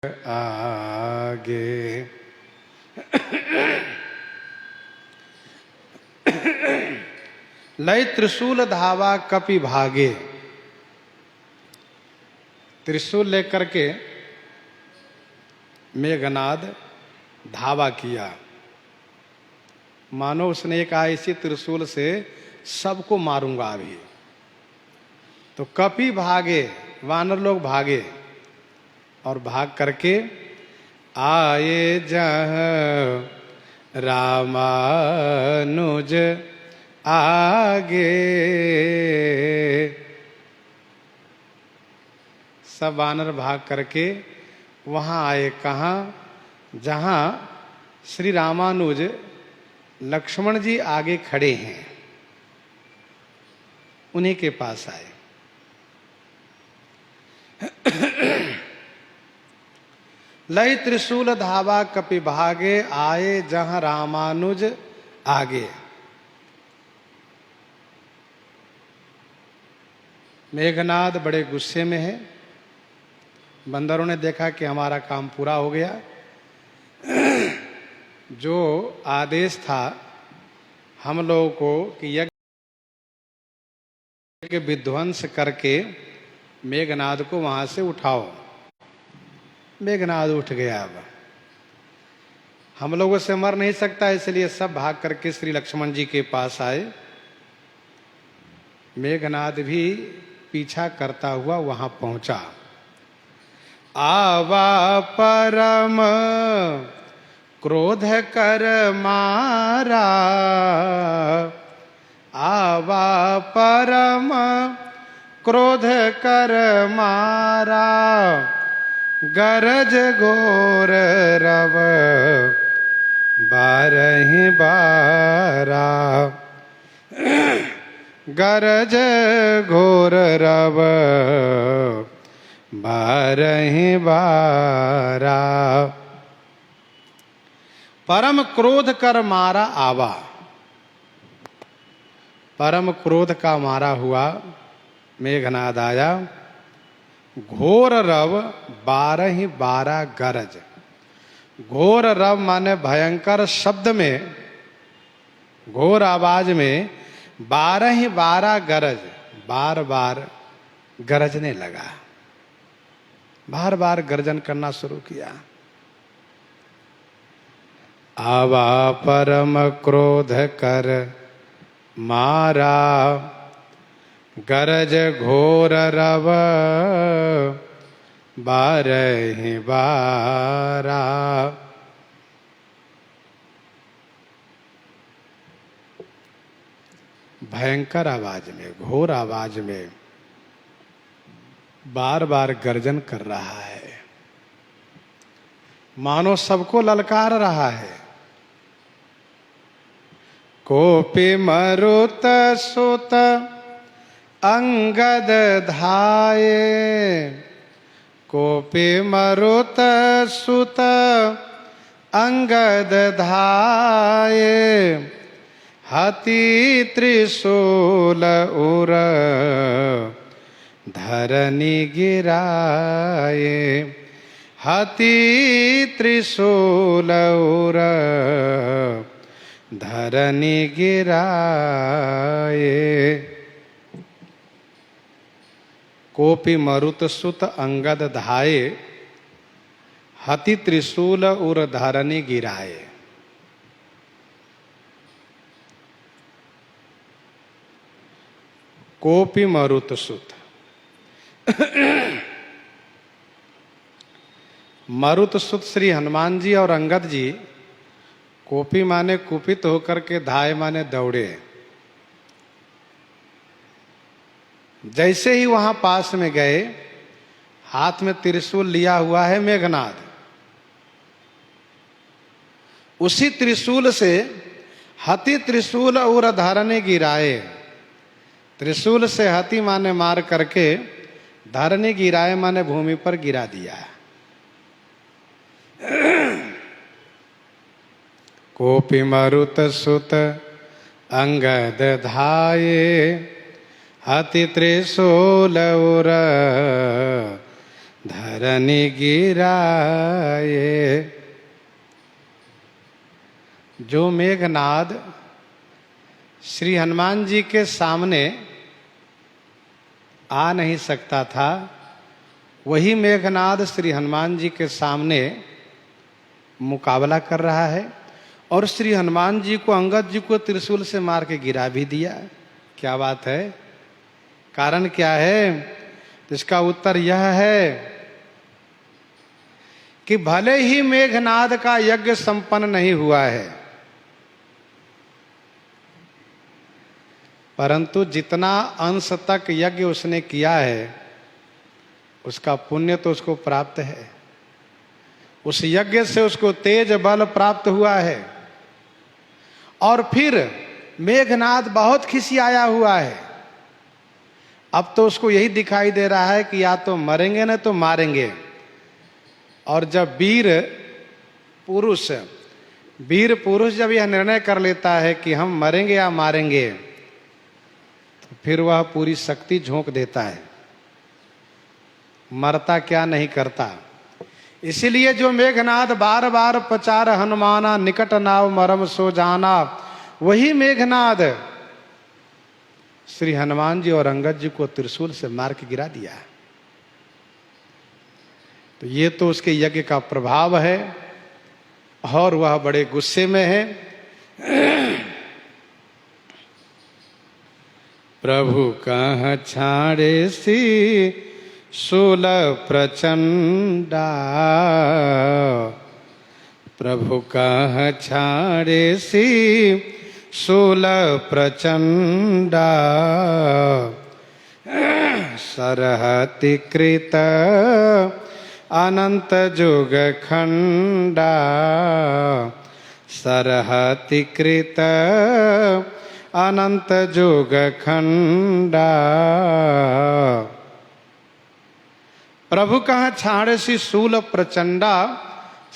आगे लय त्रिशूल धावा कपि भागे। त्रिशूल लेकर के मेघनाद धावा किया, मानो उसने कहा इसी त्रिशूल से सबको मारूंगा अभी। तो कपि भागे, वानर लोग भागे और भाग करके आए जहाँ रामानुज आगे। सब वानर भाग करके वहाँ आए, कहाँ? जहाँ श्री रामानुज लक्ष्मण जी आगे खड़े हैं, उन्हीं के पास आए। लय त्रिशूल धावा कपि भागे, आए जहां रामानुज आगे। मेघनाद बड़े गुस्से में है। बंदरों ने देखा कि हमारा काम पूरा हो गया। जो आदेश था हम लोगों को कि यज्ञ के विध्वंस करके मेघनाद को वहां से उठाओ, मेघनाद उठ गया। अब हम लोगों से मर नहीं सकता, इसलिए सब भाग करके श्री लक्ष्मण जी के पास आए। मेघनाद भी पीछा करता हुआ वहां पहुंचा। आवा परम क्रोध कर मारा, आवा परम क्रोध कर मारा, गरज घोर रव बारहि बारा, गरज घोर रव बारहि बारा। परम क्रोध कर मारा आवा, परम क्रोध का मारा हुआ मेघनाद आया। घोर रव बारहि बारा गरज। घोर रव माने भयंकर शब्द में, घोर आवाज में 12 12 गरज, बार बार गरजने लगा, बार बार गर्जन करना शुरू किया। आवा परम क्रोध कर मारा, गरज घोर रव बारहि बारा। भयंकर आवाज में, घोर आवाज में बार बार गर्जन कर रहा है, मानो सबको ललकार रहा है। कोपि मरुत सुत अंगद धाये, कोपि मरुत सुत अंगद धाये, हति त्रिशूल उर धरनी गिराए, हति त्रिशूल उर धरनी गिराए। कोपि मरुत सुत अंगद धाये, हति त्रिशूल उर धरनी गिराए। कोपि मरुत सुत मरुत सुत श्री हनुमान जी और अंगद जी। कोपी माने कुपित होकर के, धाय माने दौड़े। जैसे ही वहां पास में गए, हाथ में त्रिशूल लिया हुआ है मेघनाद। उसी त्रिशूल से हति त्रिशूल और धरने गिराए। त्रिशूल से हति माने मार करके, धरने गिराए माने भूमि पर गिरा दिया। कोपि मरुत सुत अंगद धाये, हति त्रिशूल उर धरनी गिराए। जो मेघनाद श्री हनुमान जी के सामने आ नहीं सकता था, वही मेघनाद श्री हनुमान जी के सामने मुकाबला कर रहा है और श्री हनुमान जी को, अंगद जी को त्रिशूल से मार के गिरा भी दिया। क्या बात है? कारण क्या है? तो इसका उत्तर यह है कि भले ही मेघनाद का यज्ञ संपन्न नहीं हुआ है, परंतु जितना अंश तक यज्ञ उसने किया है उसका पुण्य तो उसको प्राप्त है। उस यज्ञ से उसको तेज बल प्राप्त हुआ है। और फिर मेघनाद बहुत खिसियाया हुआ है। अब तो उसको यही दिखाई दे रहा है कि या तो मरेंगे न तो मारेंगे। और जब वीर पुरुष जब यह निर्णय कर लेता है कि हम मरेंगे या मारेंगे, तो फिर वह पूरी शक्ति झोंक देता है, मरता क्या नहीं करता। इसीलिए जो मेघनाद बार बार पचार हनुमाना, निकट नाव मरम सो जाना, वही मेघनाद श्री हनुमान जी और अंगद जी को त्रिशूल से मार के गिरा दिया। तो ये तो उसके यज्ञ का प्रभाव है और वह बड़े गुस्से में है। प्रभु कहाँ छाड़े सी शूल प्रचंडा, प्रभु कहाँ छाड़े सी शूल प्रचंडा, सरहति कृत अनंत जुग खंडा, सरहति कृत अनंत जुग खंडा। प्रभु कहाँ छाड़े सी शूल प्रचंडा,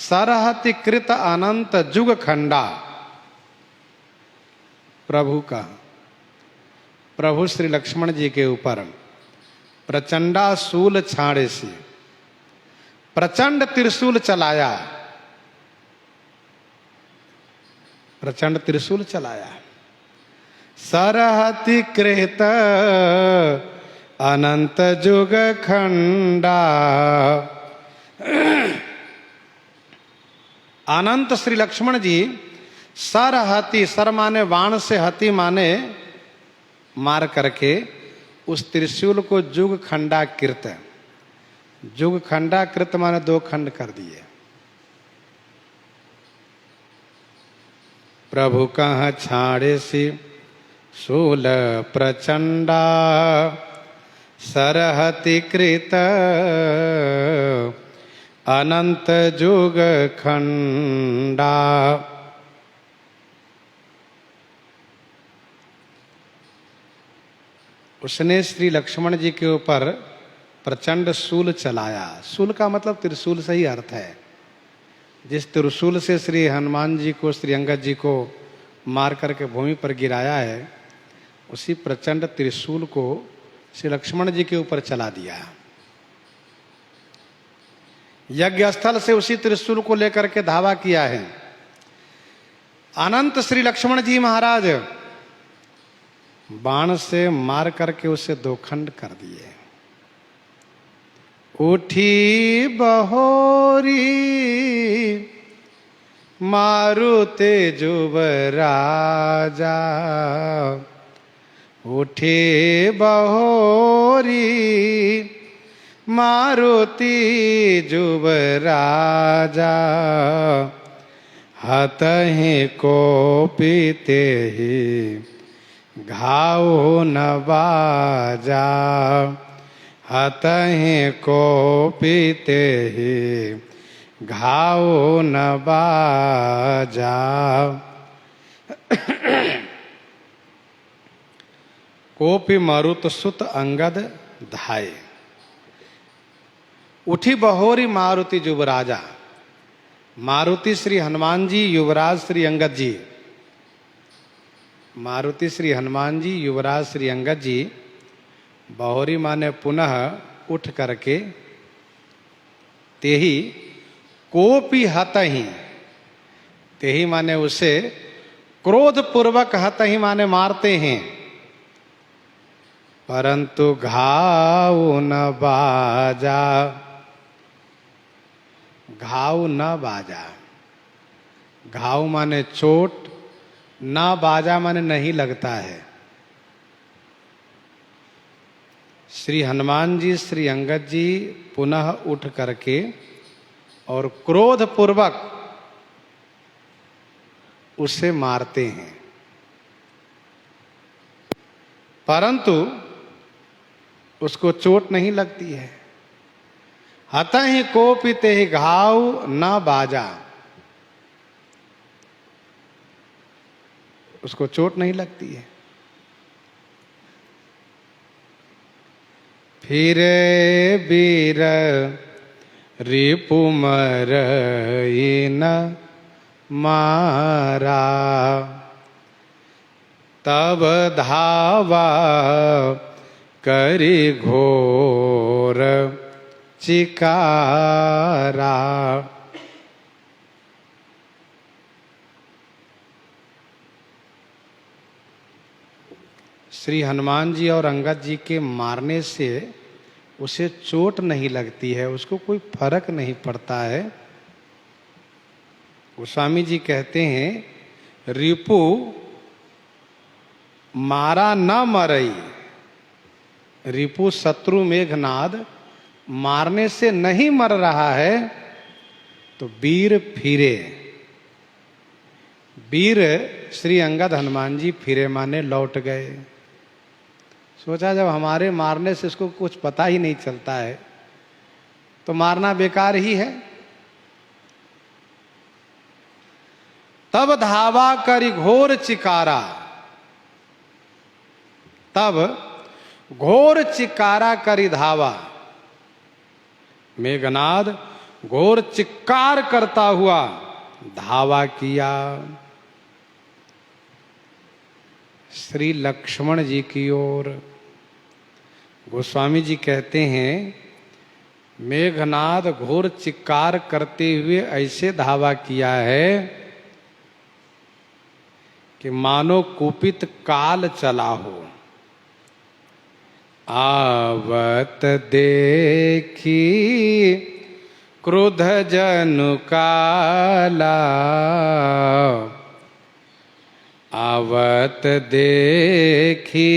सरहति कृत अनंत जुग खंडा। प्रभु का, प्रभु श्री लक्ष्मण जी के ऊपर प्रचंडा शूल छाड़े सी, प्रचंड त्रिशूल चलाया, प्रचंड त्रिशूल चलाया। सरहति कृत अनंत जुग खंडा। अनंत श्री लक्ष्मण जी सरहति, सर माने बाण से, हति माने मार करके उस त्रिशूल को जुग खंडाकृत, जुग खंडाकृत माने दो खंड कर दिए। प्रभु कहाँ छाड़े सी शूल प्रचंडा, सरहति कृत अनंत जुग खंडा। उसने श्री लक्ष्मण जी के ऊपर प्रचंड शूल चलाया। शूल का मतलब त्रिशूल से ही अर्थ है। जिस त्रिशूल से श्री हनुमान जी को, श्री अंगद जी को मार करके भूमि पर गिराया है, उसी प्रचंड त्रिशूल को श्री लक्ष्मण जी के ऊपर चला दिया। यज्ञ स्थल से उसी त्रिशूल को लेकर के धावा किया है। अनंत श्री लक्ष्मण जी महाराज बाण से मार करके उसे दो खंड कर दिए। उठी बहोरी मारुते जुबराजा, उठे बहोरी मारुति जुबराजा, हतहि को पीते ही घाव न बाजा, हतहि को पीते ही घाव न बाजा। कोपि मरुत सुत अंगद धाये। उठी बहोरी मारुति युवराजा। मारुति श्री हनुमान जी, युवराज श्री अंगद जी। मारुति श्री हनुमान जी, युवराज श्री अंगद जी। बहोरी माने पुनः उठ करके तेही कोपी हतहि, तेही माने उसे क्रोध पूर्वक हतहि माने मारते हैं, परंतु घाव न बाजा, घाव न बाजा, घाव माने चोट, ना बाजा माने नहीं लगता है। श्री हनुमान जी श्री अंगद जी पुनः उठ करके और क्रोध पूर्वक उसे मारते हैं, परंतु उसको चोट नहीं लगती है। हतहि कोपि तेहि घाव न बाजा, उसको चोट नहीं लगती है। फिरे वीर रिपुमरई न मारा, तब धावा करि घोर चिकारा। श्री हनुमान जी और अंगद जी के मारने से उसे चोट नहीं लगती है, उसको कोई फर्क नहीं पड़ता है। गोस्वामी जी कहते हैं रिपु मारा न मरई, रिपु शत्रु मेघनाद मारने से नहीं मर रहा है तो वीर फिरे, वीर श्री अंगद हनुमान जी फिरे माने लौट गए। सोचा जब हमारे मारने से इसको कुछ पता ही नहीं चलता है तो मारना बेकार ही है। तब धावा करि घोर चिकारा, तब घोर चिकारा करि धावा, मेघनाद घोर चिक्कार करता हुआ धावा किया श्री लक्ष्मण जी की ओर। गोस्वामी जी कहते हैं मेघनाद घोर चिक्कार करते हुए ऐसे धावा किया है कि मानो कुपित काल चला हो। आवत देखी क्रोध जनु काला, आवत देखी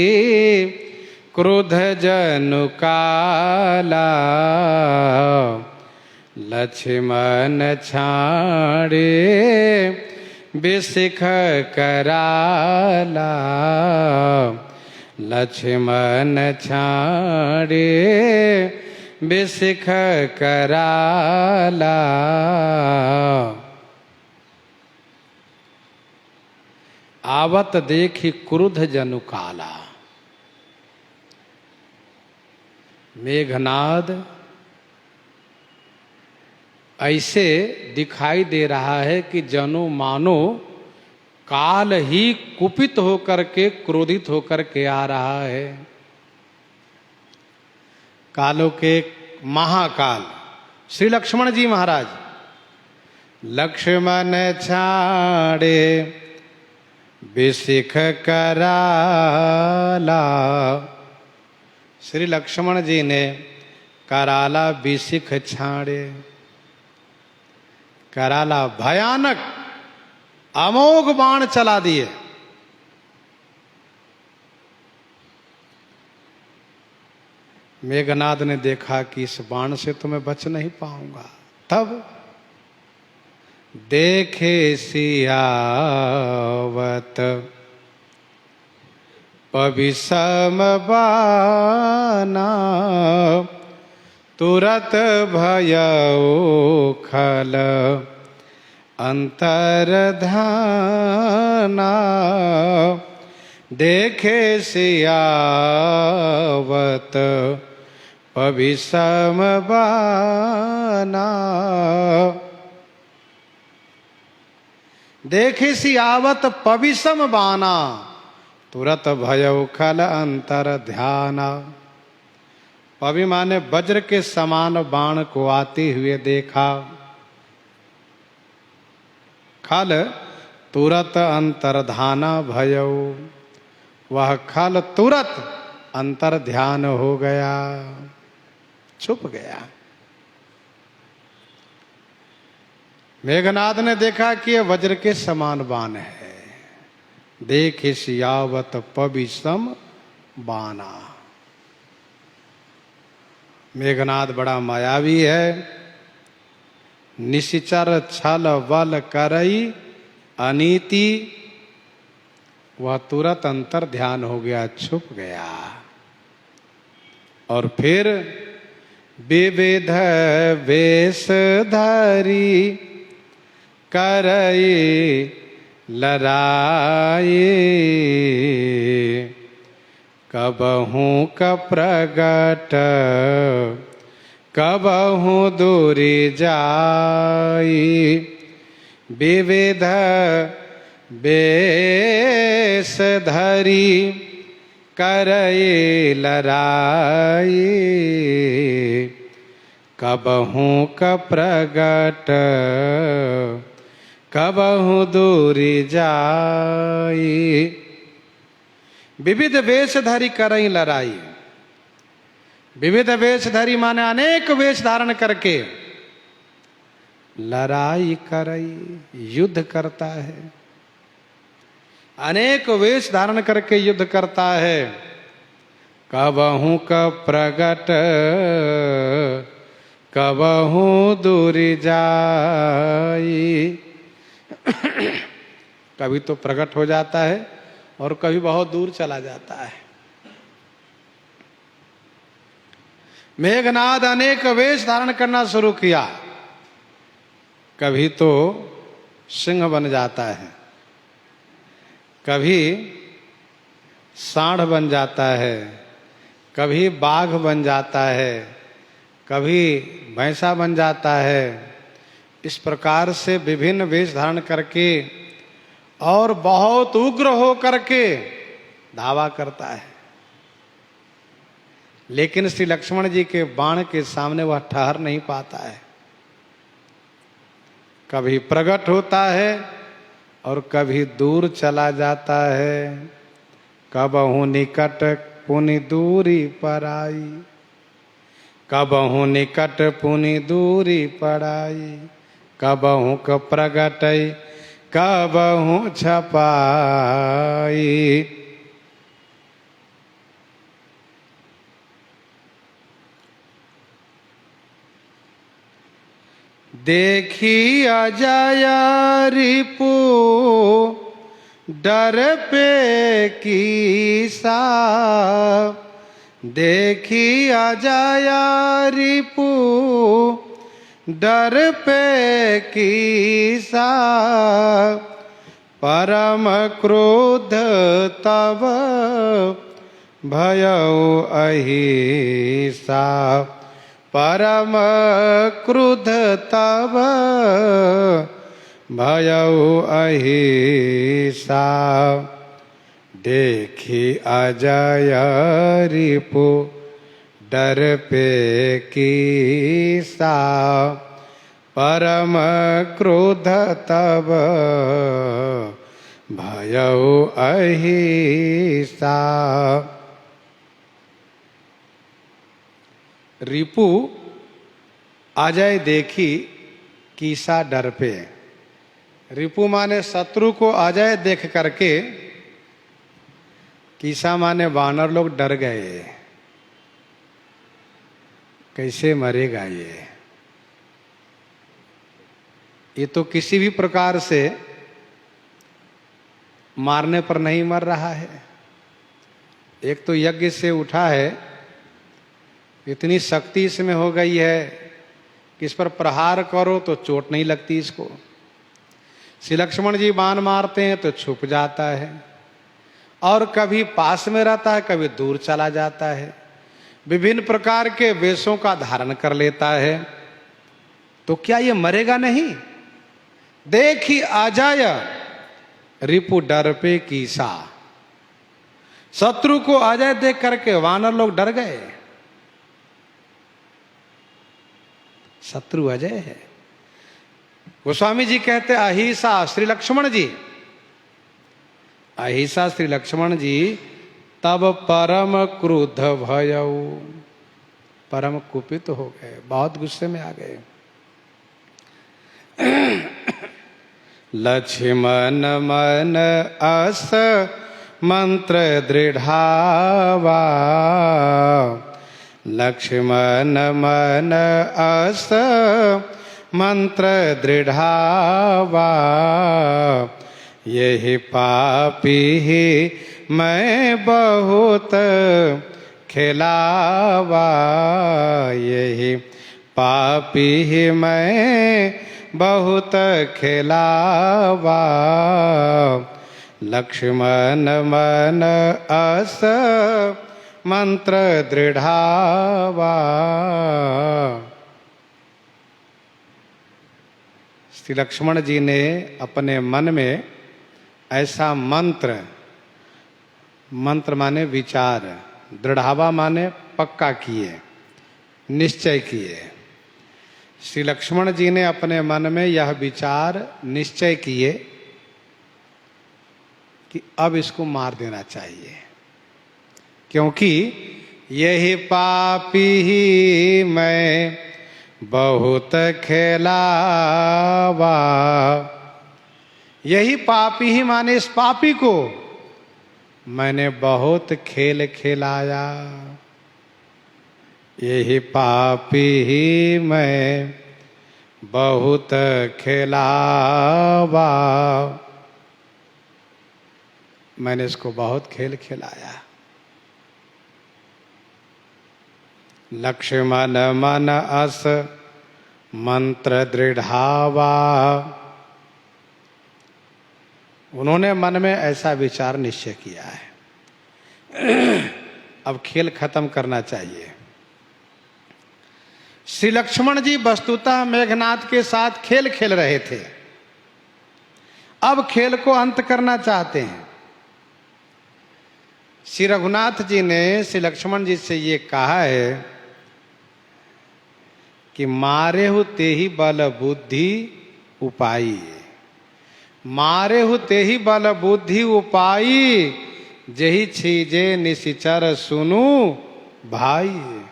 क्रोध जनु काला, लक्ष्मण छाड़े बिसिख कराला, लक्ष्मण छाड़े बिसिख कराला। आवत देखी क्रुद्ध जनु काला, मेघनाद ऐसे दिखाई दे रहा है कि जनो मानो काल ही कुपित होकर के क्रोधित होकर के आ रहा है। कालों के महाकाल श्री लक्ष्मण जी महाराज, लक्ष्मण छाड़े बिसिख कराला, श्री लक्ष्मण जी ने कराला बिसिख छाड़े, कराला भयानक अमोघ बाण चला दिए। मेघनाद ने देखा कि इस बाण से तो मैं बच नहीं पाऊंगा, तब देखे सियावत पविषम बाना, तुरत भयउ खल अंतरधाना, देखे सियावत पविषम बाना, देखे सियावत पविषम बाना, तुरत भयउ खल अंतर ध्याना। पवि माने वज्र के समान बाण को आते हुए देखा। खल तुरत अंतर्धाना भयो, वह खल तुरत अंतर ध्यान हो गया, छुप गया। मेघनाद ने देखा कि यह वज्र के समान बाण है। देखे सियावत पविसम बाना। मेघनाद बड़ा मायावी है। निशिचर छल बल करई अनीति, वह तुरंत अंतर ध्यान हो गया, छुप गया। और फिर विविध वेशधारी करई लड़ाई, कबहू क प्रगट कबहू दूरी जाई। विविध वेशधारी करई लड़ाई, कबहू क प्रगट कबहू दूरी जाई। विविध वेशधारी करई लड़ाई। विविध वेशधारी माने अनेक वेश धारण करके लड़ाई करई, युद्ध करता है। अनेक वेश धारण करके युद्ध करता है। कबहू क प्रगट कबहू दूरी जाई। कभी तो प्रकट हो जाता है और कभी बहुत दूर चला जाता है। मेघनाद अनेक वेश धारण करना शुरू किया। कभी तो सिंह बन जाता है, कभी सांड बन जाता है, कभी बाघ बन जाता है, कभी भैंसा बन जाता है। इस प्रकार से विभिन्न वेश धारण करके और बहुत उग्र हो करके धावा करता है। लेकिन श्री लक्ष्मण जी के बाण के सामने वह ठहर नहीं पाता है। कभी प्रकट होता है और कभी दूर चला जाता है। कबहू निकट पुनि दूरी पराई, कबहू निकट पुनि दूरी पराई, कबहू क प्रगटई कबहू छपाई। देखी अजया रिपु डर पे कीसा, देखी अजया रिपु डर पे कीसा, परम क्रोध तब भयउ अहिसा, परम क्रुद्ध तब भयउ अहिसा। देखी अजय रिपु डर पे कीसा, परम क्रोध तब भयउ अहिसा। रिपु अजय देखी कीसा डर पे। रिपु माने शत्रु को अजय देख करके, कीसा माने वानर लोग डर गए। कैसे मरेगा ये तो किसी भी प्रकार से मारने पर नहीं मर रहा है। एक तो यज्ञ से उठा है, इतनी शक्ति इसमें हो गई है कि इस पर प्रहार करो तो चोट नहीं लगती इसको। श्री लक्ष्मण जी बाण मारते हैं तो छुप जाता है, और कभी पास में रहता है, कभी दूर चला जाता है। विभिन्न प्रकार के वेशों का धारण कर लेता है। तो क्या ये मरेगा नहीं? देखी अजय रिपु डर पे कीसा। शत्रु को अजय देख करके वानर लोग डर गए। शत्रु अजय है। गोस्वामी जी कहते अहिंसा श्री लक्ष्मण जी, अहिंसा श्री लक्ष्मण जी तब परम क्रुद्ध भयऊ, परम कुपित हो गए, बहुत गुस्से में आ गए। लक्ष्मण मन अस मंत्र दृढ़ावा, लक्ष्मण मन अस मंत्र दृढ़ावा, यही पापी ही मैं बहुत खिलावा, यही पापी ही मैं बहुत खिलावा, लक्ष्मण मन अस मंत्र दृढ़ावा। श्री लक्ष्मण जी ने अपने मन में ऐसा मंत्र, मंत्र माने विचार, दृढ़ावा माने पक्का किए, निश्चय किए। श्री लक्ष्मण जी ने अपने मन में यह विचार निश्चय किए कि अब इसको मार देना चाहिए, क्योंकि यही पापी ही मैं बहुत खिलावा, यही पापी ही माने इस पापी को मैंने बहुत खेल खिलाया, यही पापी ही मैं बहुत खिलावा, मैंने इसको बहुत खेल खिलाया। लक्ष्मण मन अस मंत्र दृढ़ावा, उन्होंने मन में ऐसा विचार निश्चय किया है, अब खेल खत्म करना चाहिए। श्री लक्ष्मण जी वस्तुतः मेघनाथ के साथ खेल खेल रहे थे, अब खेल को अंत करना चाहते हैं। श्री रघुनाथ जी ने श्री लक्ष्मण जी से ये कहा है कि मारे हो ते ही बल बुद्धि उपाई, मारे हो ते ही बल बुद्धि उपाई, जही छीजे निशिचर सुनु भाई,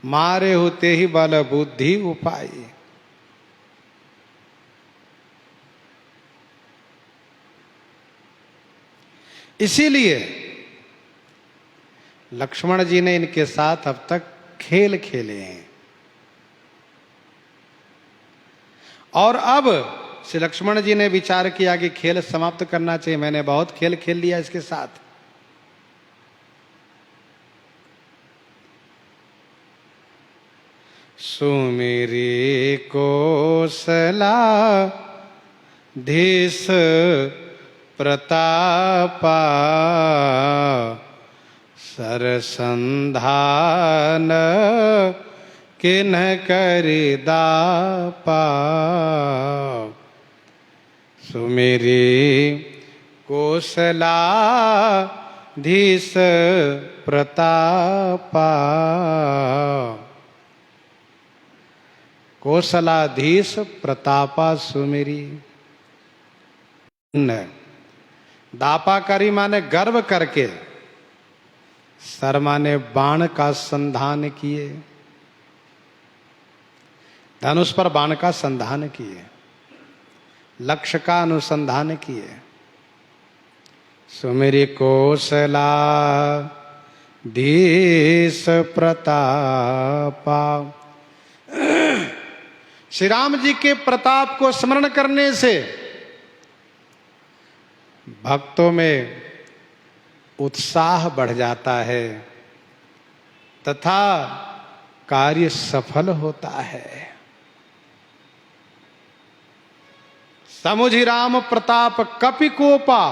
मारे हो ते ही बल बुद्धि उपाई। इसीलिए लक्ष्मण जी ने इनके साथ अब तक खेल खेले हैं, और अब श्री लक्ष्मण जी ने विचार किया कि खेल समाप्त करना चाहिए, मैंने बहुत खेल खेल लिया इसके साथ। सुमेरी कोसला धीस प्रतापा, सरसंधान किन्ह करि दापा, सुमेरी कोसला धीस प्रतापा, कोसलाधीश प्रतापा सुमेरी। दापा करी माने गर्व करके, सर माने बाण का संधान किए, धनुष पर बाण का संधान किए, लक्ष्य का अनुसंधान किए। सुमेरी कोसला धीश प्रतापा। श्री राम जी के प्रताप को स्मरण करने से भक्तों में उत्साह बढ़ जाता है तथा कार्य सफल होता है। समुझि राम प्रताप कपिकोपा,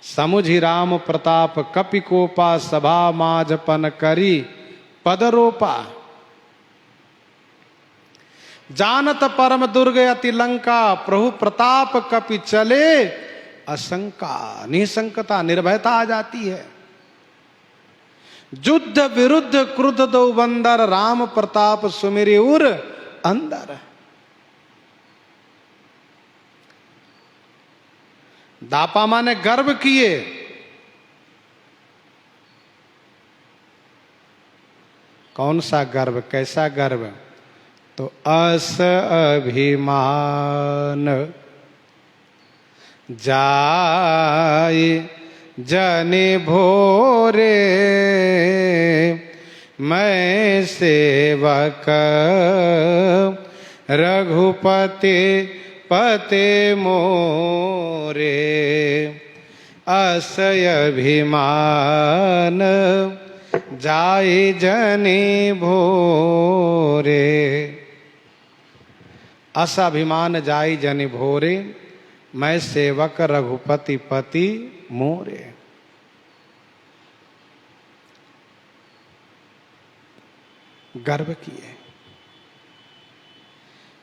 समुझि राम प्रताप कपिकोपा, सभा माझपन करी पदरोपा। जानत परम दुर्ग अति लंका, प्रभु प्रताप कपि चले असंका। निसंकता निर्भयता आ जाती है। युद्ध विरुद्ध क्रुद्ध दो बंदर, राम प्रताप सुमिरि उर अंदर। दापा माने गर्व किए, कौन सा गर्व, कैसा गर्व, तो अस अभिमान जाय जनि भोरे, मैं सेवक रघुपति पते मोरे। असय अभिमान जाय जनि भोरे, अस अभिमान जाय जनि भोरे, मैं सेवक रघुपति पति मोरे। गर्व किए।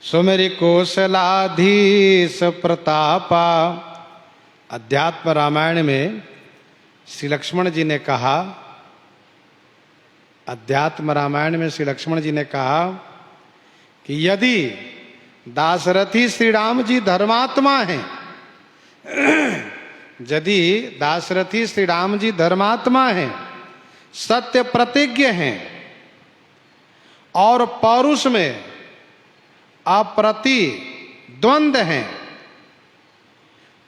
सुमेरि कौशलाधीश प्रतापा। अध्यात्म रामायण में श्री लक्ष्मण जी ने कहा, अध्यात्म रामायण में श्री लक्ष्मण जी ने कहा कि यदि दाशरथी श्री राम जी धर्मात्मा हैं, यदि दाशरथी श्री राम जी धर्मात्मा हैं, सत्य प्रतिज्ञ हैं और पौरुष में अप्रतिद्वंद हैं,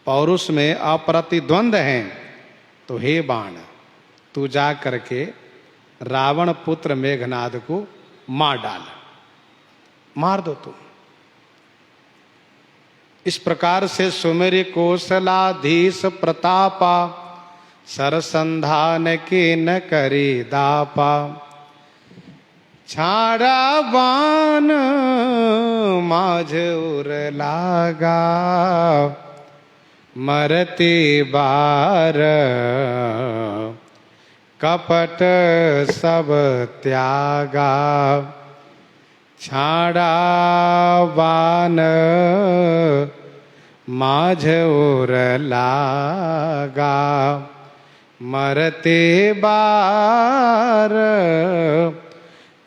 पौरुष में अप्रतिद्वंद हैं, तो हे बाण तू जा करके रावण पुत्र मेघनाद को मार डाल, मार दो तू। इस प्रकार से सुमेरि कौशलाधीश प्रतापा, सरसंधान के न करी दापा। छाड़ा बाण माझ उर लागा, मरती बार कपट सब त्यागा। छाड़ा बाण माझ उर लागा, मरते बार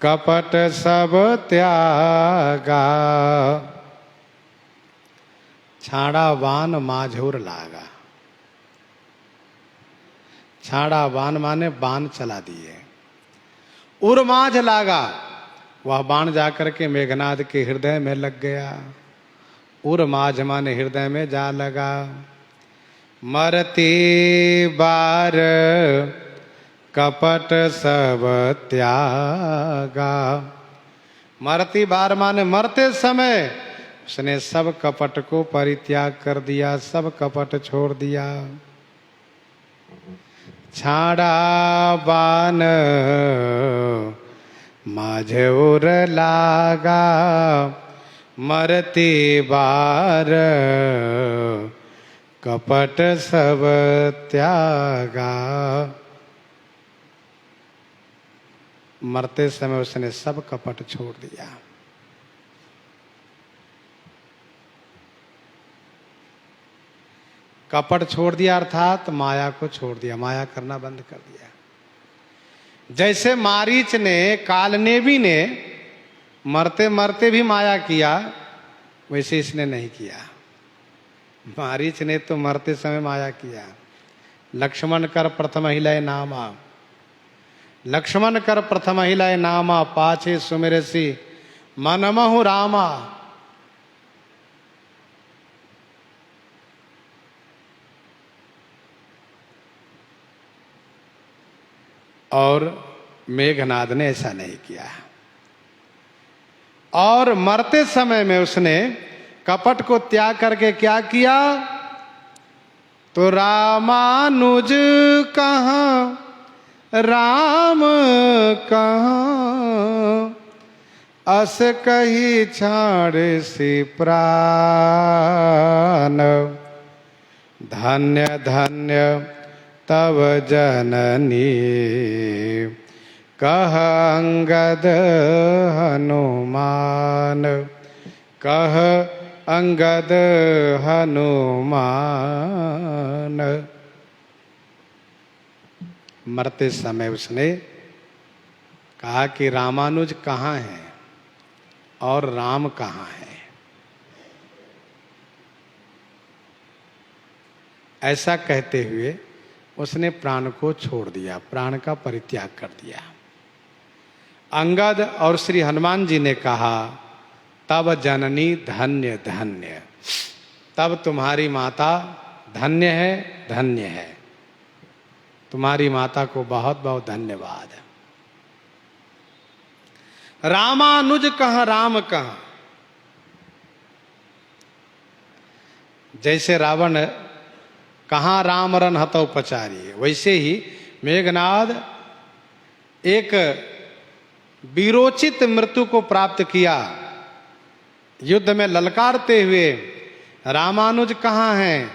कपट सब त्यागा। छाड़ा बाण माझोर लागा। छाड़ा बाण माने बाण चला दिए। उर माझ लागा, वह बाण जाकर के मेघनाद के हृदय में लग गया। उर माझ माने हृदय में जा लगा। मरती बार कपट सब त्यागा। मरती बार माने मरते समय उसने सब कपट को परित्याग कर दिया, सब कपट छोड़ दिया। छाड़ा बाण माझ उर लागा, मरती बार कपट सब त्यागा। मरते समय उसने सब कपट छोड़ दिया। कपट छोड़ दिया अर्थात माया को छोड़ दिया, माया करना बंद कर दिया। जैसे मारीच ने, कालनेमी ने मरते मरते भी माया किया, वैसे इसने नहीं किया। मारीच ने तो मरते समय माया किया। लक्ष्मण कर प्रथम हिलाए नामा, लक्ष्मण कर प्रथम हिलाए नामा, पाछे सुमिरसी मनमहु रामा। और मेघनाद ने ऐसा नहीं किया। और मरते समय में उसने कपट को त्याग करके क्या किया, तो रामानुज कहाँ, राम कहाँ, अस कही छाड़ सी प्राण। धन्य धन्य तव जननी, कह अंगद हनुमान, कह अंगद हनुमान। मरते समय उसने कहा कि रामानुज कहाँ है और राम कहाँ है। ऐसा कहते हुए उसने प्राण को छोड़ दिया, प्राण का परित्याग कर दिया। अंगद और श्री हनुमान जी ने कहा, तब जननी धन्य धन्य, तब तुम्हारी माता धन्य है, धन्य है। तुम्हारी माता को बहुत बहुत धन्यवाद। रामानुज कहाँ, राम कहाँ। जैसे रावण कहाँ राम रन हतौ पचारी, वैसे ही मेघनाद एक वीरोचित मृत्यु को प्राप्त किया। युद्ध में ललकारते हुए, रामानुज कहाँ हैं,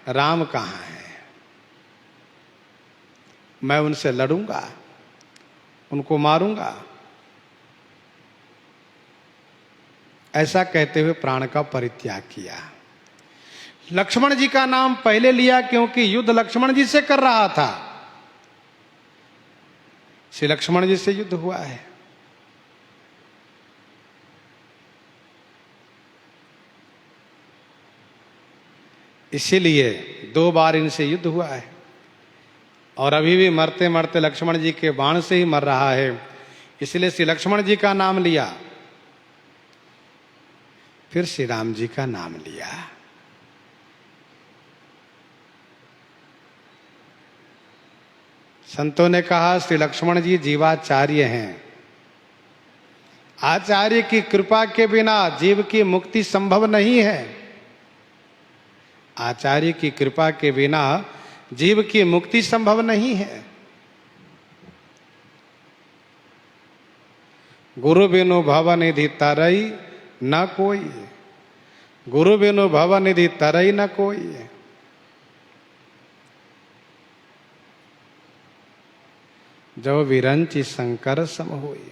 राम कहाँ हैं, मैं उनसे लड़ूंगा, उनको मारूंगा। ऐसा कहते हुए प्राण का परित्याग किया। लक्ष्मण जी का नाम पहले लिया क्योंकि युद्ध लक्ष्मण जी से कर रहा था। श्री लक्ष्मण जी से युद्ध हुआ है। इसीलिए 2 बार इनसे युद्ध हुआ है और अभी भी मरते मरते लक्ष्मण जी के बाण से ही मर रहा है। इसलिए श्री लक्ष्मण जी का नाम लिया, फिर श्री राम जी का नाम लिया। संतों ने कहा श्री लक्ष्मण जी जीवाचार्य हैं। आचार्य की कृपा के बिना जीव की मुक्ति संभव नहीं है। आचार्य की कृपा के बिना जीव की मुक्ति संभव नहीं है। गुरु बिनु भव निधि तरई न कोई, गुरु बिनु भव निधि तरई न कोई। जो विरंचि शंकर सम होई।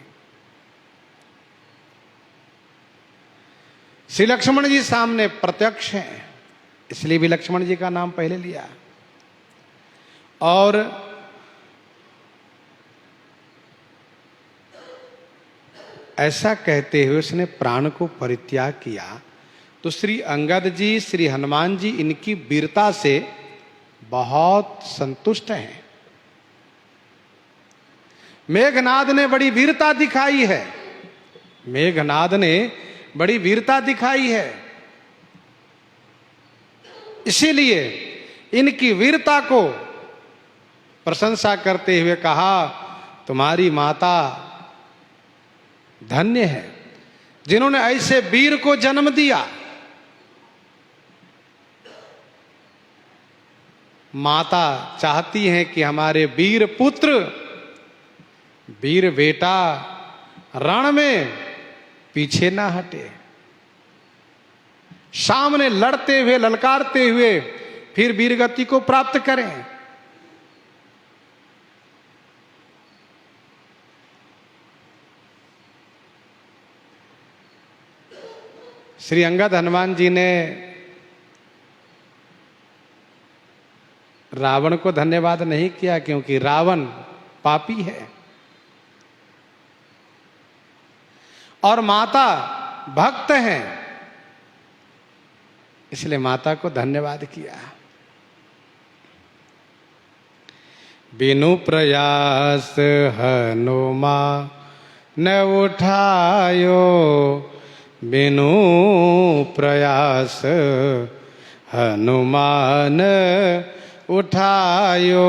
श्री लक्ष्मण जी सामने प्रत्यक्ष हैं, इसलिए भी लक्ष्मण जी का नाम पहले लिया। और ऐसा कहते हुए उसने प्राण को परित्याग किया। तो श्री अंगद जी, श्री हनुमान जी इनकी वीरता से बहुत संतुष्ट हैं। मेघनाद ने बड़ी वीरता दिखाई है, मेघनाद ने बड़ी वीरता दिखाई है। इसीलिए इनकी वीरता को प्रशंसा करते हुए कहा, तुम्हारी माता धन्य है जिन्होंने ऐसे वीर को जन्म दिया। माता चाहती हैं कि हमारे वीर पुत्र, वीर बेटा रण में पीछे ना हटे, सामने लड़ते हुए ललकारते हुए फिर वीरगति को प्राप्त करें। श्री अंगद हनुमान जी ने रावण को धन्यवाद नहीं किया क्योंकि रावण पापी है और माता भक्त हैं, इसलिए माता को धन्यवाद किया। बिनु प्रयास हनुमान न उठायो, बिनु प्रयास हनुमान उठायो,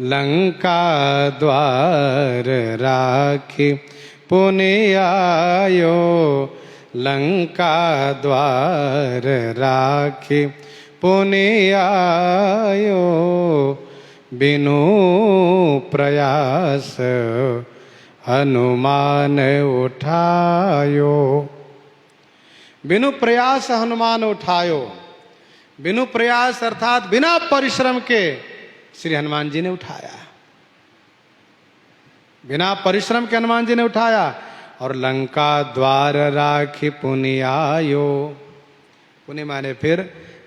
लंका द्वार राखी पुनि आयो, लंका द्वार राखी पुनि आयो, बिनु प्रयास हनुमान उठायो। बिनु प्रयास हनुमान उठायो, बिनु प्रयास अर्थात बिना परिश्रम के श्री हनुमान जी ने उठाया, बिना परिश्रम के हनुमान जी ने उठाया। और लंका द्वार राखी पुनि आयो, पुनि माने फिर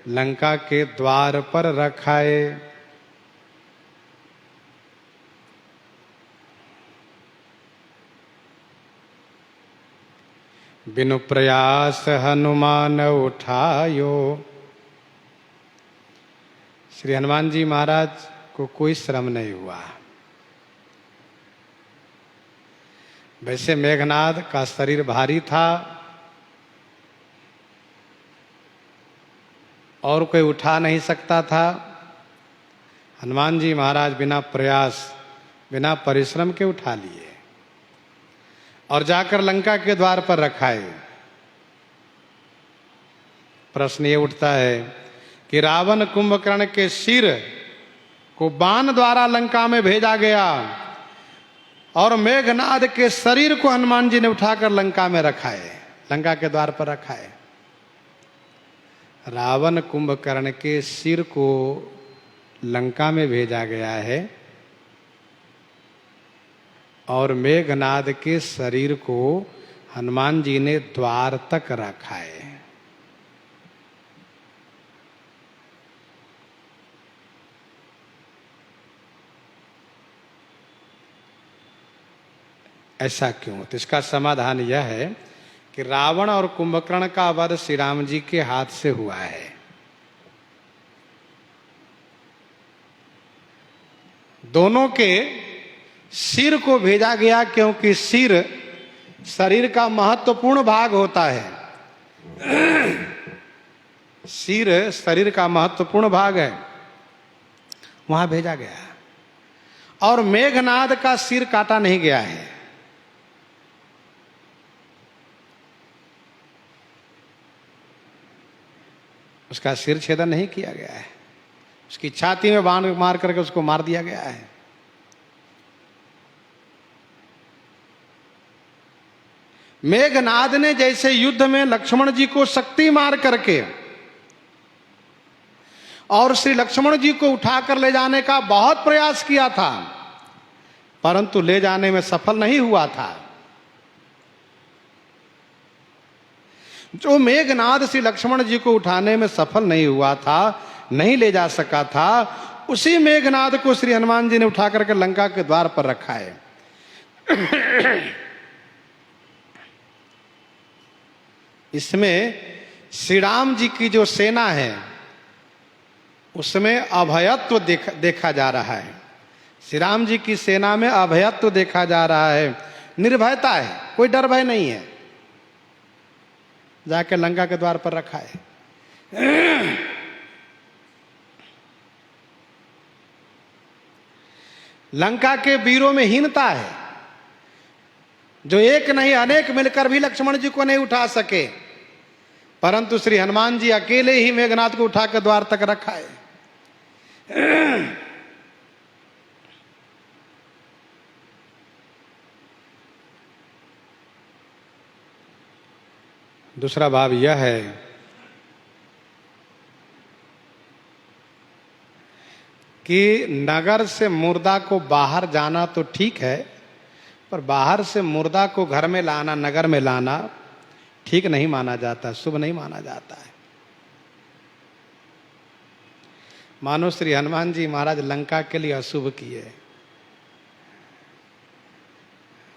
लंका के द्वार पर रखाए। बिनु प्रयास हनुमान उठायो। श्री हनुमान जी महाराज को कोई श्रम नहीं हुआ। वैसे मेघनाद का शरीर भारी था और कोई उठा नहीं सकता था। हनुमान जी महाराज बिना प्रयास बिना परिश्रम के उठा लिए और जाकर लंका के द्वार पर रखाए। प्रश्न ये उठता है कि रावण कुंभकर्ण के सिर को बाण द्वारा लंका में भेजा गया और मेघनाद के शरीर को हनुमान जी ने उठाकर लंका में रखाए, लंका के द्वार पर रखाए। रावण कुंभकर्ण के सिर को लंका में भेजा गया है और मेघनाद के शरीर को हनुमान जी ने द्वार तक रखा है। ऐसा क्यों? तो इसका समाधान यह है कि रावण और कुंभकर्ण का वध श्री राम जी के हाथ से हुआ है। दोनों के सिर को भेजा गया क्योंकि सिर शरीर का महत्वपूर्ण भाग होता है। सिर शरीर का महत्वपूर्ण भाग है, वहां भेजा गया। और मेघनाद का सिर काटा नहीं गया है। उसका सिर छेदन नहीं किया गया है, उसकी छाती में बाण मार करके उसको मार दिया गया है। मेघनाद ने जैसे युद्ध में लक्ष्मण जी को शक्ति मार करके और श्री लक्ष्मण जी को उठाकर ले जाने का बहुत प्रयास किया था, परंतु ले जाने में सफल नहीं हुआ था। जो मेघनाद श्री लक्ष्मण जी को उठाने में सफल नहीं हुआ था, नहीं ले जा सका था, उसी मेघनाद को श्री हनुमान जी ने उठा करके लंका के द्वार पर रखा है। इसमें श्री राम जी की जो सेना है उसमें अभयत्व देखा जा रहा है। श्री राम जी की सेना में अभयत्व देखा जा रहा है, निर्भयता है, कोई डर भय नहीं है। जाके लंका के द्वार पर रखा है। लंका के वीरों में हीनता है, जो एक नहीं अनेक मिलकर भी लक्ष्मण जी को नहीं उठा सके, परंतु श्री हनुमान जी अकेले ही मेघनाद को उठाकर द्वार तक रखा है। दूसरा भाव यह है कि नगर से मुर्दा को बाहर जाना तो ठीक है, पर बाहर से मुर्दा को घर में लाना, नगर में लाना ठीक नहीं माना जाता, शुभ नहीं माना जाता है। मानो श्री हनुमान जी महाराज लंका के लिए अशुभ किए,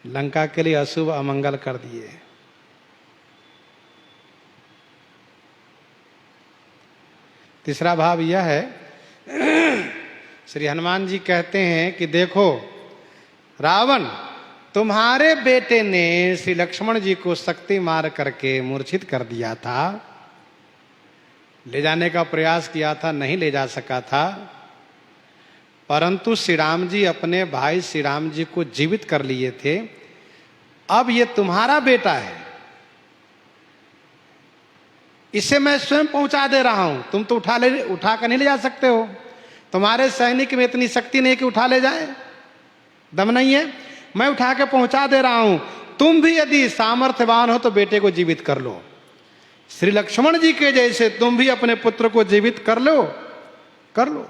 लंका के लिए अशुभ अमंगल कर दिए। तीसरा भाव यह है, श्री हनुमान जी कहते हैं कि देखो रावण, तुम्हारे बेटे ने श्री लक्ष्मण जी को शक्ति मार करके मूर्छित कर दिया था, ले जाने का प्रयास किया था, नहीं ले जा सका था, परंतु श्री राम जी अपने भाई श्री राम जी को जीवित कर लिए थे। अब ये तुम्हारा बेटा है, इसे मैं स्वयं पहुंचा दे रहा हूं, तुम तो उठा कर नहीं ले जा सकते हो, तुम्हारे सैनिक में इतनी शक्ति नहीं कि उठा ले जाए, दम नहीं है, मैं उठा के पहुंचा दे रहा हूं। तुम भी यदि सामर्थ्यवान हो तो बेटे को जीवित कर लो, श्री लक्ष्मण जी के जैसे तुम भी अपने पुत्र को जीवित कर लो, कर लो।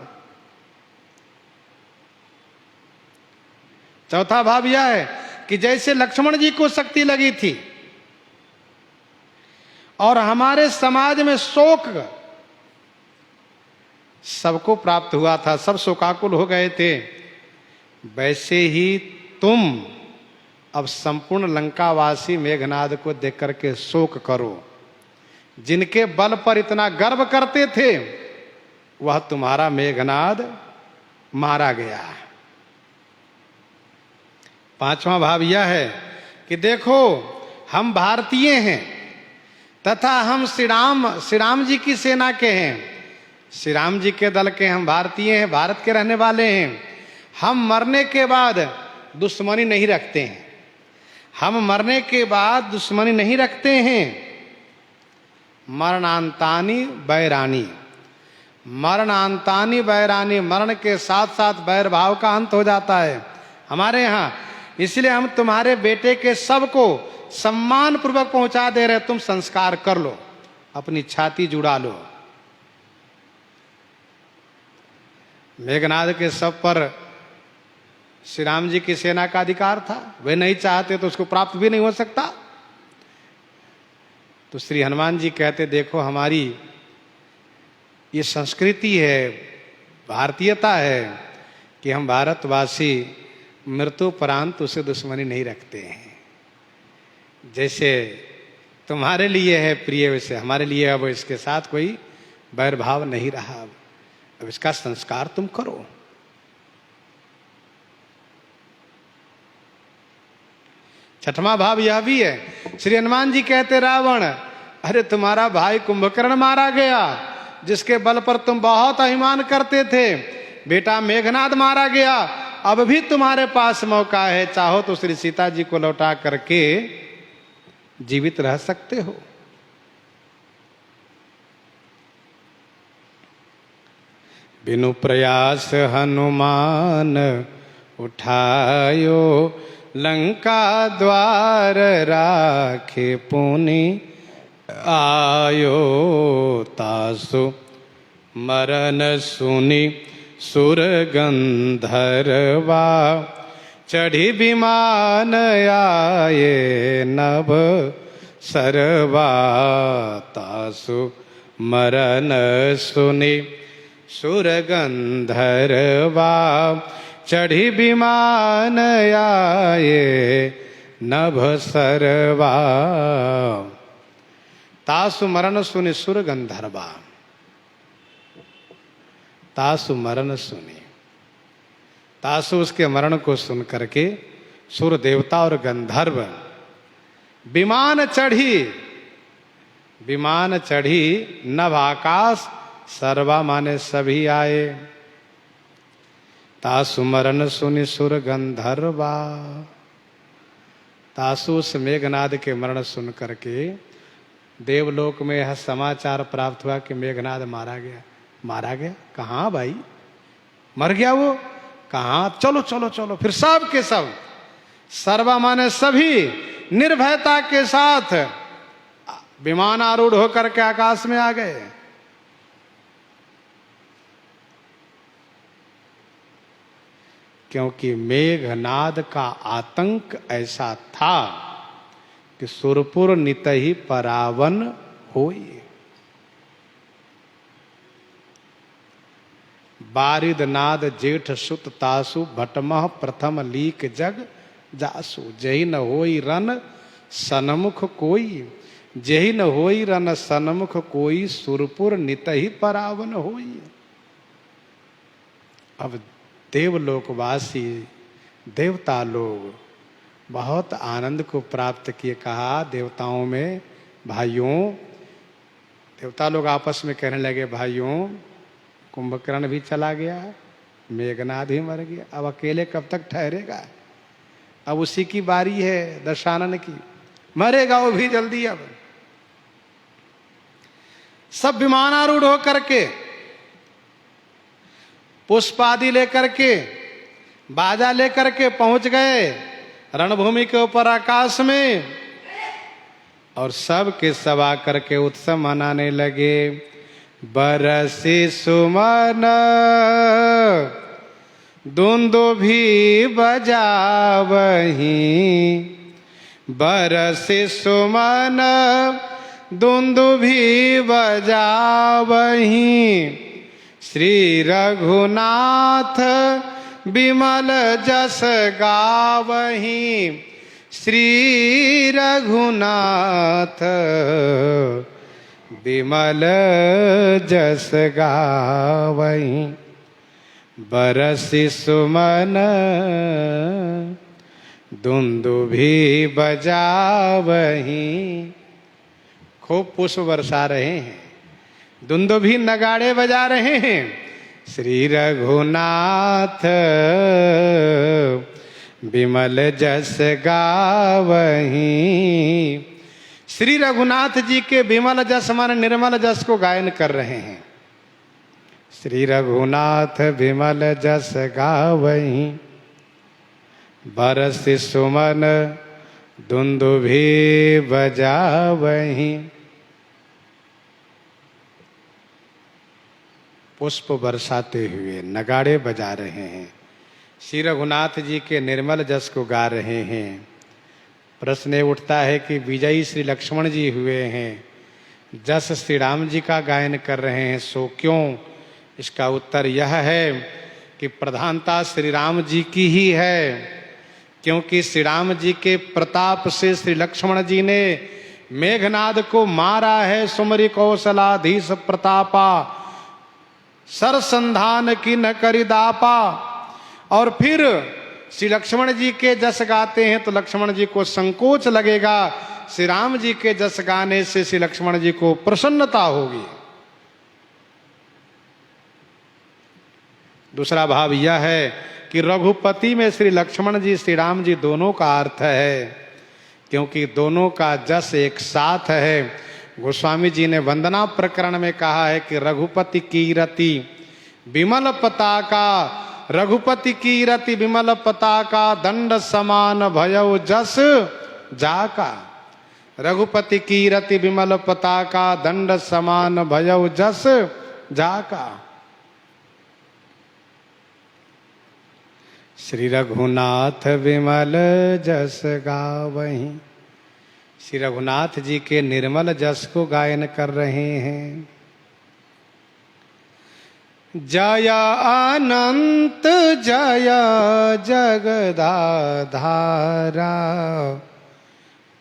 चौथा भाव यह है कि जैसे लक्ष्मण जी को शक्ति लगी थी और हमारे समाज में शोक सबको प्राप्त हुआ था, सब शोकाकुल हो गए थे, वैसे ही तुम अब संपूर्ण लंकावासी मेघनाद को देख करके शोक करो। जिनके बल पर इतना गर्व करते थे वह तुम्हारा मेघनाद मारा गया। पांचवा भाव यह है कि देखो हम भारतीय हैं तथा हम श्री राम जी की सेना के हैं, श्री राम जी के दल के हम भारतीय हैं, भारत के रहने वाले हैं। हम मरने के बाद दुश्मनी नहीं रखते हैं, हम मरने के बाद दुश्मनी नहीं रखते हैं। मरणांतानी बैरानी, मरणांतानी बैरानी, मरण के साथ साथ बैर भाव का अंत हो जाता है हमारे यहाँ। इसलिए हम तुम्हारे बेटे के सबको सम्मान पूर्वक पहुंचा दे रहे, तुम संस्कार कर लो, अपनी छाती जुड़ा लो। मेघनाद के सब पर श्री राम जी की सेना का अधिकार था, वे नहीं चाहते तो उसको प्राप्त भी नहीं हो सकता। तो श्री हनुमान जी कहते देखो हमारी ये संस्कृति है, भारतीयता है कि हम भारतवासी मृत्युपरांत उसे दुश्मनी नहीं रखते हैं। जैसे तुम्हारे लिए है प्रिय वैसे हमारे लिए अब इसके साथ कोई बैरभाव नहीं रहा, अब इसका संस्कार तुम करो। छठवां भाव यह भी है, श्री हनुमान जी कहते रावण अरे तुम्हारा भाई कुंभकर्ण मारा गया जिसके बल पर तुम बहुत अभिमान करते थे, बेटा मेघनाद मारा गया, अब भी तुम्हारे पास मौका है, चाहो तो श्री सीता जी को लौटा करके जीवित रह सकते हो। बिनु प्रयास हनुमान उठायो, लंका द्वार राखे पुनि आयो। तासु मरन सुनि सुर गंधर्वा, चढ़ी विमान आये नभ सरवा। तासु मरन सुनि सुर गंधर्वा, चढ़ी विमान आये नभ सरवा। तासु मरण सुनि सुर गंधर्वा, तासु मरण सुनि, तासु उसके मरण को सुन करके सुर देवता और गंधर्व विमान चढ़ी, विमान चढ़ी नभ आकाश, सर्वा माने सभी आए। तासु मरण सुनि सुर गंधर्वा, तासु उस मेघनाद के मरण सुन करके देवलोक में यह समाचार प्राप्त हुआ कि मेघनाद मारा गया। मारा गया? कहाँ भाई, मर गया वो? कहाँ? चलो चलो चलो। फिर सब के सब, सर्वा माने सभी, निर्भयता के साथ विमान आरूढ़ होकर के आकाश में आ गए। क्योंकि मेघनाद का आतंक ऐसा था कि सुरपुर नितहि परावन होई। बारिद नाद जेठ सुत तासु, भटमह प्रथम लीक जग जासु। जही न होई रन सनमुख कोई, जही न होई रन सनमुख कोई, सुरपुर नितहि परावन होई। अब देवलोकवासी देवता लोग बहुत आनंद को प्राप्त किए। कहा देवताओं में, भाइयों, देवता लोग आपस में कहने लगे भाइयों कुंभकर्ण भी चला गया, मेघनाद ही मर गया, अब अकेले कब तक ठहरेगा, अब उसी की बारी है दशानन की, मरेगा वो भी जल्दी। अब सब विमानारूढ़ होकर के, पुष्पादि लेकर के, बाजा लेकर के पहुंच गए रणभूमि के ऊपर आकाश में, और सब के सब आकर के उत्सव मनाने लगे। बरसी सुमन दुंदुभी बजावहीं, बरसी सुमन दुंदुभी बजावहीं, श्री रघुनाथ विमल जस गावहीं, श्री रघुनाथ विमल जस गावहीं, बरसि सुमन दुंदुभि बजावहीं। खूब पुष्प बरसा रहे हैं, दुंदुभि नगाड़े बजा रहे हैं। श्री रघुनाथ विमल जस गावहीं। श्री रघुनाथ जी के विमल जस माने निर्मल जस को गायन कर रहे हैं। श्री रघुनाथ विमल जस गावहीं, बरसि सुमन दुंदुभि बजावहीं। पुष्प बरसाते हुए नगाड़े बजा रहे हैं, श्री रघुनाथ जी के निर्मल जस को गा रहे हैं। प्रश्न ये उठता है कि विजयी श्री लक्ष्मण जी हुए हैं, जस श्री राम जी का गायन कर रहे हैं, सो क्यों? इसका उत्तर यह है कि प्रधानता श्री राम जी की ही है, क्योंकि श्री राम जी के प्रताप से श्री लक्ष्मण जी ने मेघनाद को मारा है। सुमरि कौशलाधीश प्रतापा, सरसंधान की न करि दापा। और फिर श्री लक्ष्मण जी के जस गाते हैं तो लक्ष्मण जी को संकोच लगेगा, श्री राम जी के जस गाने से श्री लक्ष्मण जी को प्रसन्नता होगी। दूसरा भाव यह है कि रघुपति में श्री लक्ष्मण जी श्री राम जी दोनों का अर्थ है, क्योंकि दोनों का जस एक साथ है। गोस्वामी जी ने वंदना प्रकरण में कहा है कि रघुपति कीरति विमल पताका, रघुपति कीरति विमल पताका, दंड समान भयउ जस जाका। रघुपति कीरति विमल पताका, दंड समान भयउ जस जाका। श्री रघुनाथ विमल जस गावहीं। श्री रघुनाथ जी के निर्मल जस को गायन कर रहे हैं। जय अनंत जय जगदाधारा,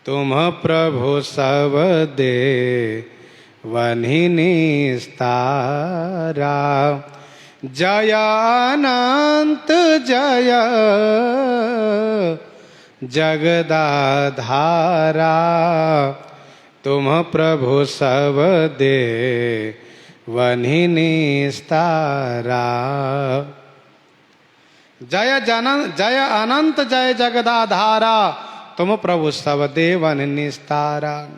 तुम प्रभु सब देवहि निस्तारा। जय अनंत जय जगदाधारा, तुम प्रभु सब देवहि निस्तारा। जय अनंत जय जगदाधारा, तुम प्रभु सब देवन निस्तारा।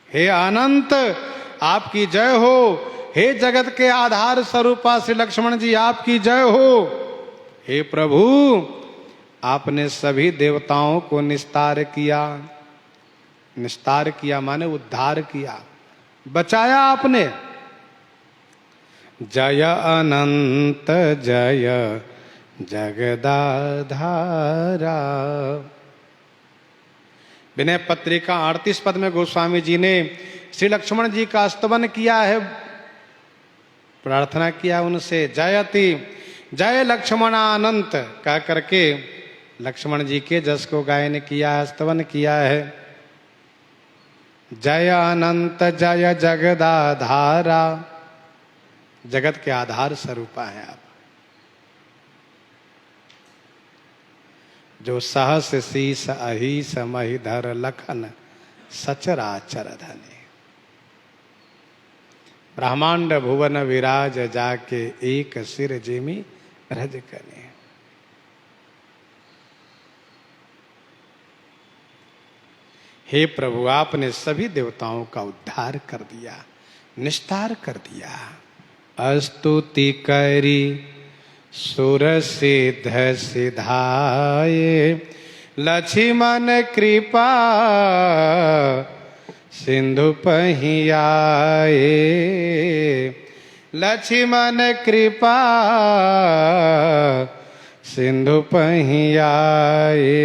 हे अनंत आपकी जय हो, हे जगत के आधार स्वरूपा श्री लक्ष्मण जी आपकी जय हो। हे प्रभु आपने सभी देवताओं को निस्तार किया। निस्तार किया माने उद्धार किया, बचाया आपने। जय अनंत जय जगदाधारा। विनय पत्रिका 38 पद में गोस्वामी जी ने श्री लक्ष्मण जी का स्तवन किया है, प्रार्थना किया उनसे, जयति जय लक्ष्मणानंत कह करके लक्ष्मण जी के जस को गायन किया, स्तवन किया है। जय अनंत जय जगदाधारा, जगत के आधार स्वरूपा है आप, जो सहस शीस अहिस महिधर लखन सचराचर धने। ब्रह्मांड भुवन विराज जाके एक सिर जिमि रज कने। हे प्रभु आपने सभी देवताओं का उद्धार कर दिया, निस्तार कर दिया। स्तुति करी सुर सिद्ध सिधाए, लक्ष्मण कृपा सिंधु पहियाए। लक्ष्मण कृपा सिंधु पहियाए।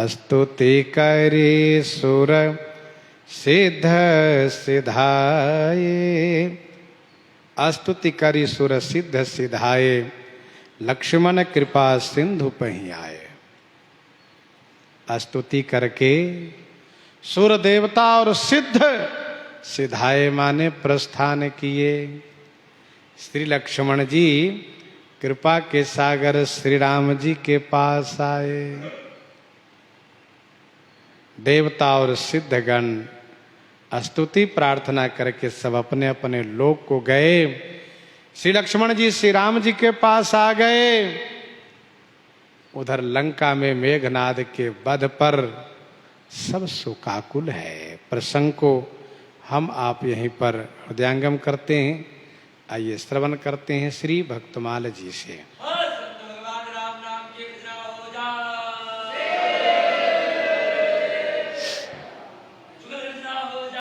स्तुति करी सुर सिद्ध सिधाए। स्तुति करी सुर सिद्ध सिधाए, लक्ष्मण कृपा सिंधु पहियाए। स्तुति करके सुर देवता और सिद्ध सिधाए माने प्रस्थान किए। श्री लक्ष्मण जी कृपा के सागर श्री राम जी के पास आए। देवता और सिद्धगण स्तुति प्रार्थना करके सब अपने अपने लोक को गए। श्री लक्ष्मण जी श्री राम जी के पास आ गए। उधर लंका में मेघनाद के वध पर सब शोकाकुल है। प्रसंग को हम आप यहीं पर हृदयंगम करते हैं। आइए श्रवण करते हैं श्री भक्तमाल जी से।